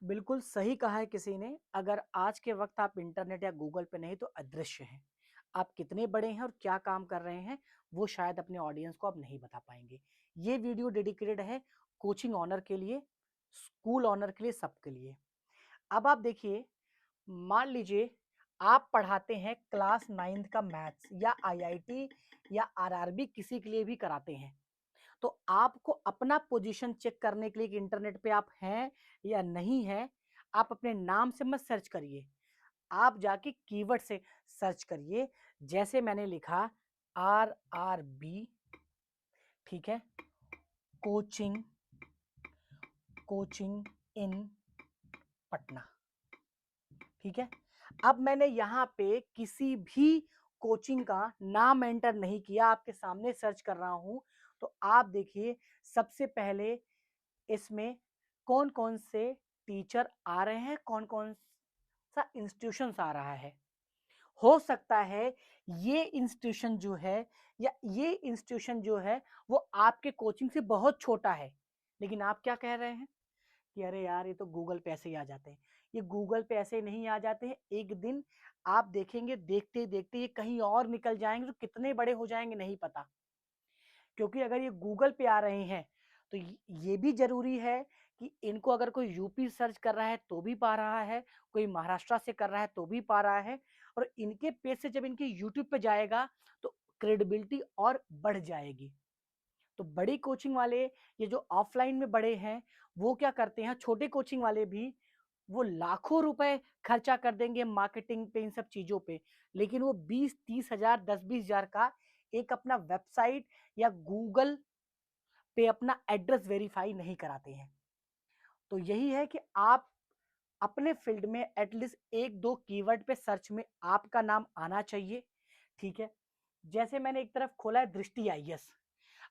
बिल्कुल सही कहा है किसी ने। अगर आज के वक्त आप इंटरनेट या गूगल पे नहीं तो अदृश्य हैं। आप कितने बड़े हैं और क्या काम कर रहे हैं वो शायद अपने ऑडियंस को आप नहीं बता पाएंगे। ये वीडियो डेडिकेटेड है कोचिंग ऑनर के लिए, स्कूल ऑनर के लिए, सबके लिए। अब आप देखिए, मान लीजिए आप पढ़ाते हैं क्लास 9th का मैथ्स या आईआईटी या आरआरबी किसी के लिए भी कराते हैं। तो आपको अपना पोजीशन चेक करने के लिए कि इंटरनेट पे आप हैं या नहीं हैं, आप अपने नाम से मत सर्च करिए। आप जाके कीवर्ड से सर्च करिए। जैसे मैंने लिखा आरआरबी, ठीक है, कोचिंग, कोचिंग इन पटना, ठीक है। अब मैंने यहाँ पे किसी भी कोचिंग का नाम एंटर नहीं किया, आपके सामने सर्च कर रहा हूं। तो आप देखिए, सबसे पहले इसमें कौन कौन से टीचर आ रहे हैं, कौन कौन सा इंस्टीट्यूशन आ रहा है। हो सकता है ये इंस्टीट्यूशन जो है या ये इंस्टीट्यूशन जो है वो आपके कोचिंग से बहुत छोटा है, लेकिन आप क्या कह रहे हैं कि अरे यार ये तो गूगल पे ऐसे ही आ जाते हैं। ये गूगल पे ऐसे नहीं आ जाते हैं, एक दिन आप देखेंगे देखते देखते ये कहीं और निकल जाएंगे, तो कितने बड़े हो जाएंगे नहीं पता। क्योंकि अगर ये गूगल पे आ रहे हैं तो ये भी जरूरी है कि इनको अगर कोई यूपी सर्च कर रहा है तो भी पा रहा है, कोई महाराष्ट्र से कर रहा है तो भी पा रहा है। और इनके पेज से जब इनके यूट्यूब पे जाएगा तो क्रेडिबिलिटी और बढ़ जाएगी। तो बड़ी कोचिंग वाले, ये जो ऑफलाइन में बड़े हैं, वो क्या करते हैं, छोटे कोचिंग वाले भी वो लाखों रुपए खर्चा कर देंगे मार्केटिंग पे, इन सब चीजों पे, लेकिन वो 20-30 हजार, 10-20 हजार का एक अपना वेबसाइट या गूगल पे अपना एड्रेस वेरीफाई नहीं कराते हैं। तो यही है कि आप अपने फील्ड में एटलीस्ट एक दो कीवर्ड पे सर्च में आपका नाम आना चाहिए, ठीक है। जैसे मैंने एक तरफ खोला है दृष्टि आईएएस।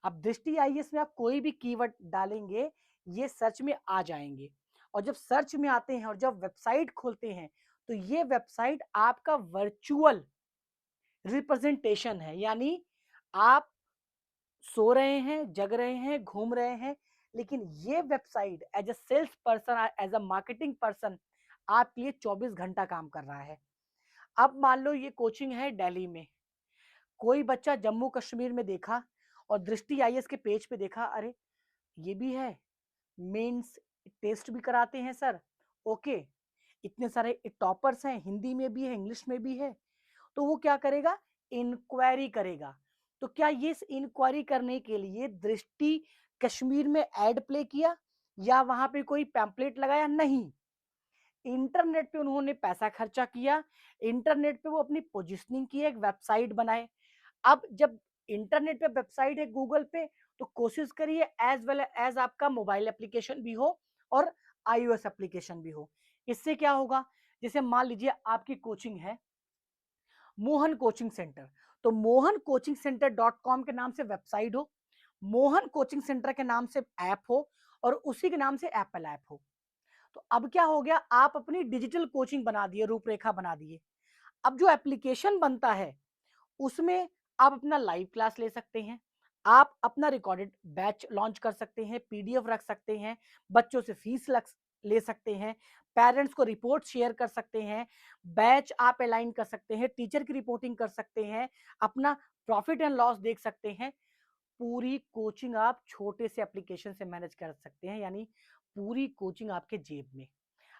अब दृष्टि आईएएस में आप कोई भी कीवर्ड डालेंगे ये सर्च में आ जाएंगे। और जब सर्च में आते हैं और जब वेबसाइट खोलते हैं तो ये वेबसाइट आपका वर्चुअल रिप्रेजेंटेशन है। यानी आप सो रहे हैं, जग रहे हैं, घूम रहे हैं, लेकिन ये website as a sales person, as a marketing person आपके लिए 24 घंटा काम कर रहा है। अब मान लो ये कोचिंग है दिल्ली में, कोई बच्चा जम्मू कश्मीर में देखा और दृष्टि आईएएस के पेज पे देखा, अरे ये भी है, मेंस टेस्ट भी कराते हैं सर, ओके, इतने सारे टॉपर्स हैं, हिंदी में भी है, इंग्लिश में भी है। तो वो क्या करेगा, इंक्वायरी करेगा। तो क्या ये इस इंक्वायरी करने के लिए दृष्टि कश्मीर में एड प्ले किया या वहां पे कोई पैम्पलेट लगाया? नहीं, इंटरनेट पे उन्होंने पैसा खर्चा किया, इंटरनेट पे वो अपनी पोजिशनिंग की, एक वेबसाइट बनाए। अब जब इंटरनेट पे वेबसाइट है गूगल पे, तो कोशिश करिए एज वेल एज आपका मोबाइल एप्लीकेशन भी हो और आईओएस एप्लीकेशन भी हो। इससे क्या होगा, जैसे मान लीजिए आपकी कोचिंग है मोहन कोचिंग सेंटर, तो मोहन कोचिंग सेंटर .com के नाम से वेबसाइट हो, मोहन कोचिंग सेंटर के नाम से ऐप हो और उसी के नाम से एप्पल ऐप हो। तो अब क्या हो गया, आप अपनी डिजिटल कोचिंग बना दिए, रूपरेखा बना दिए। अब जो एप्लीकेशन बनता है उसमें आप अपना लाइव क्लास ले सकते हैं, आप अपना रिकॉर्डेड बैच लॉन्च कर सकते हैं, पीडीएफ रख सकते हैं, बच्चों से फीस ले सकते हैं, पेरेंट्स को रिपोर्ट शेयर कर सकते हैं, बैच आप अलाइन कर सकते हैं, टीचर की रिपोर्टिंग कर सकते हैं, अपना प्रॉफिट एंड लॉस देख सकते हैं। पूरी कोचिंग आप छोटे से एप्लीकेशन से मैनेज कर सकते हैं। यानी पूरी कोचिंग आपके जेब में,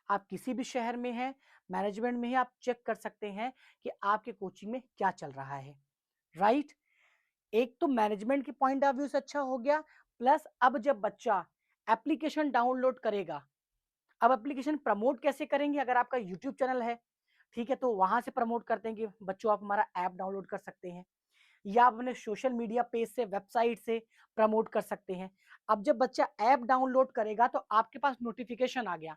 आप किसी भी शहर में हैं, मैनेजमेंट में ही आप चेक कर सकते हैं कि आपके कोचिंग में क्या चल रहा है, राइट। एक तो मैनेजमेंट के पॉइंट ऑफ व्यू से अच्छा हो गया, प्लस अब जब बच्चा एप्लीकेशन डाउनलोड करेगा, अब एप्लीकेशन प्रमोट कैसे करेंगे, अगर आपका यूट्यूब चैनल है, ठीक है, तो वहां से प्रमोट करते हैं कि बच्चों आप हमारा ऐप डाउनलोड कर सकते हैं, या आप अपने सोशल मीडिया पेज से, वेबसाइट से प्रमोट कर सकते हैं। अब जब बच्चा ऐप डाउनलोड करेगा तो आपके पास नोटिफिकेशन आ गया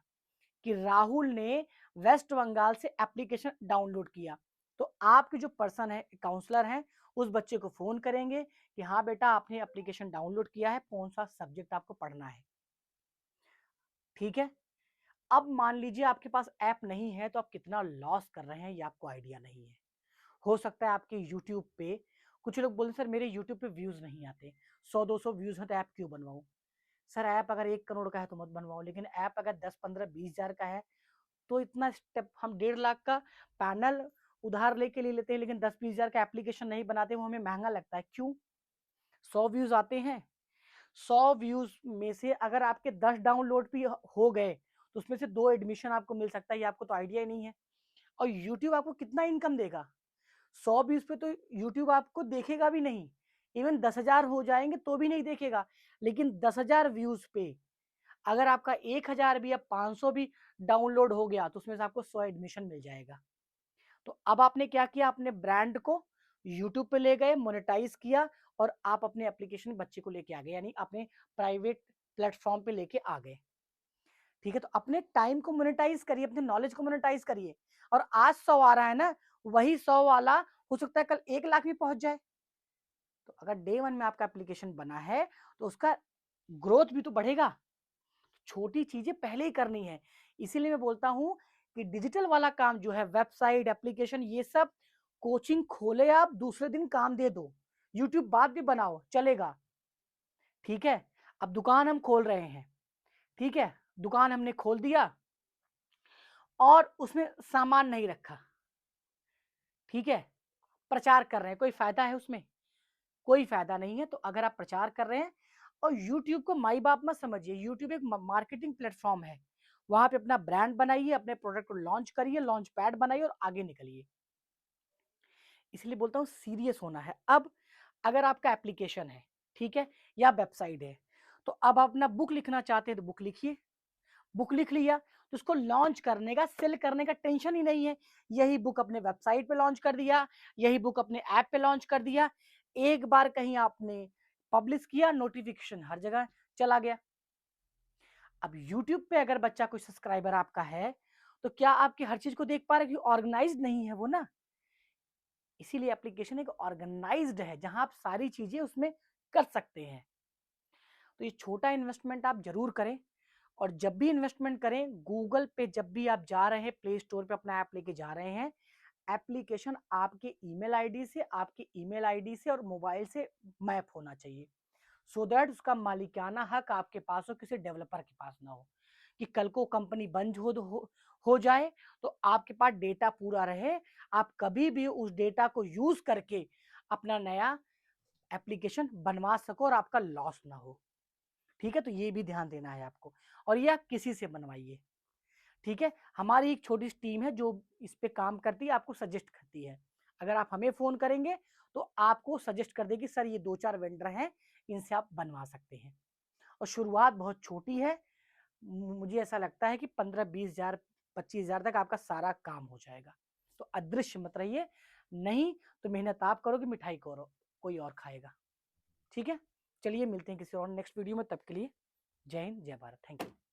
कि राहुल ने वेस्ट बंगाल से एप्लीकेशन डाउनलोड किया। तो आपके जो पर्सन है, काउंसलर हैं, उस बच्चे को फोन करेंगे कि हाँ बेटा आपने एप्लीकेशन डाउनलोड किया है, कौन सा सब्जेक्ट आपको पढ़ना है, ठीक है। अब मान लीजिए आपके पास ऐप नहीं है तो आप कितना लॉस कर रहे हैं ये आपको आइडिया नहीं है। हो सकता है आपके यूट्यूब पे कुछ लोग बोले सर मेरे यूट्यूब पे व्यूज नहीं आते, 100-200 व्यूज हैं तो ऐप क्यों बनवाऊं। सर ऐप अगर 1 करोड़ का है तो मत बनवाओ, लेकिन ऐप अगर 10, 15, 20 हज़ार का है तो इतना स्टेप हम 1.5 लाख का पैनल उधार लेके ले लेते हैं, लेकिन 10, 20 हज़ार का एप्लीकेशन नहीं बनाते, वो हमें महँगा लगता है। क्यों? 100 व्यूज़ आते हैं, 100 व्यूज़ में से अगर आपके 10 डाउनलोड भी हो गए, तो उसमें से 2 एडमिशन आपको मिल सकता है, ये आपको तो आइडिया ही नहीं है। और यूट्यूब आपको कितना इनकम देगा? 100 व्यूज़ पे तो यूट्यूब आपको देखेगा भी नहीं, इवन 10,000 हो जाएँगे तो भी नहीं देखेगा। लेकिन 10,000 व्यूज़ पे अगर आपका 1,000 भी या 500 भी डाउनलोड हो गया, तो उसमें से आपको 100 एडमिशन मिल जाएगा। तो अब आपने क्या किया, अपने ब्रांड को यूट्यूब पे ले गए, मोनेटाइज़ किया और आप अपने एप्लीकेशन बच्चे को लेके आ गए, यानी अपने प्राइवेट प्लेटफ़ॉर्म पे लेके आ गए। ठीक है? तो अपने टाइम को मोनेटाइज़ करिए, अपने नॉलेज को मोनेटाइज़ करिए और आज 100 आ रहा है ना, वही 100 वाला हो सकता है कल 1 लाख भी पहुँच जाए। तो अगर डे 1 में आपका एप्लीकेशन बना है, तो उसका ग्रोथ भी तो बढ़ेगा। छोटी चीज़ें पहले ही करनी है। इसीलिए मैं बोलता हूँ कि डिजिटल वाला काम जो है, वेबसाइट, एप्लीकेशन, ये सब कोचिंग खोले आप, दूसरे दिन काम दे दो। यूट्यूब बाद में बनाओ, चलेगा। ठीक है? अब दुकान हम खोल रहे हैं, ठीक है? दुकान हमने खोल दिया और उसमें सामान नहीं रखा, ठीक है? प्रचार कर रहे हैं, कोई फ़ायदा है उसमें? कोई फ़ायदा नहीं है। तो अगर आप प्रचार कर रहे हैं और यूट्यूब को माई-बाप मत समझिए, यूट्यूब एक म मार्केटिंग प्लेटफ़ॉर्म है। वहाँ पे अपना ब्रांड बनाइए, अपने प्रोडक्ट को लॉन्च करिए, लॉन्च पैड बनाइए और आगे निकलिए। इसलिए बोलता हूँ सीरियस होना है। अब अगर आपका एप्लीकेशन है, ठीक है? या वेबसाइट है, तो अब आप अपना बुक लिखना चाहते हैं तो बुक लिखिए। बुक लिख लिया, तो उसको लॉन्च करने का, सेल करने का टेंशन ही नहीं है। यही बुक अपने वेबसाइट पे लॉन्च कर दिया, यही बुक अपने ऐप पे लॉन्च कर दिया। एक बार कहीं आपने पब्लिश किया, नोटिफ़िकेशन हर जगह चला गया। अब यूट्यूब पे अगर बच्चा कोई सब्सक्राइबर आपका है, तो क्या आपकी हर चीज़ को देख पा रहा है? क्योंकि ऑर्गनाइज़्ड नहीं है वो ना। इसीलिए एप्लीकेशन एक ऑर्गनाइज़्ड है, जहाँ आप सारी चीज़ें उसमें कर सकते हैं। तो ये छोटा इन्वेस्टमेंट आप ज़रूर करें और जब भी इन्वेस्टमेंट करें, गूगल पे जब भी आप जा रहे हैं, प्ले स्टोर पे अपना ऐप लेके जा रहे हैं, एप्लीकेशन आपके ईमेल आईडी से और मोबाइल से मैप होना चाहिए। सो दैट उसका मालिकाना हक आपके पास हो, किसी डेवलपर के पास ना हो, कि कल को कंपनी बंद हो जाए तो आपके पास डेटा पूरा रहे, आप कभी भी उस डेटा को यूज़ करके अपना नया एप्लीकेशन बनवा सको और आपका लॉस ना हो। ठीक है? तो ये भी ध्यान देना है आपको और ये आप किसी से बनवाइए। ठीक है? हमारी एक छोटी सी टीम है जो इस पे काम करती है, आपको सजेस्ट करती है। अगर आप हमें फ़ोन करेंगे तो आपको सजेस्ट कर देगी, सर ये 2-4 वेंडर हैं, इनसे आप बनवा सकते हैं। और शुरुआत बहुत छोटी है, मुझे ऐसा लगता है कि 15-20 हज़ार, 25 हज़ार तक आपका सारा काम हो जाएगा। तो अदृश्य मत रहिए, नहीं तो मेहनत आप करोगे, मिठाई कोई और खाएगा। ठीक है? चलिए मिलते हैं किसी और नेक्स्ट वीडियो में, तब के लिए जय हिंद, जय भारत। Thank you.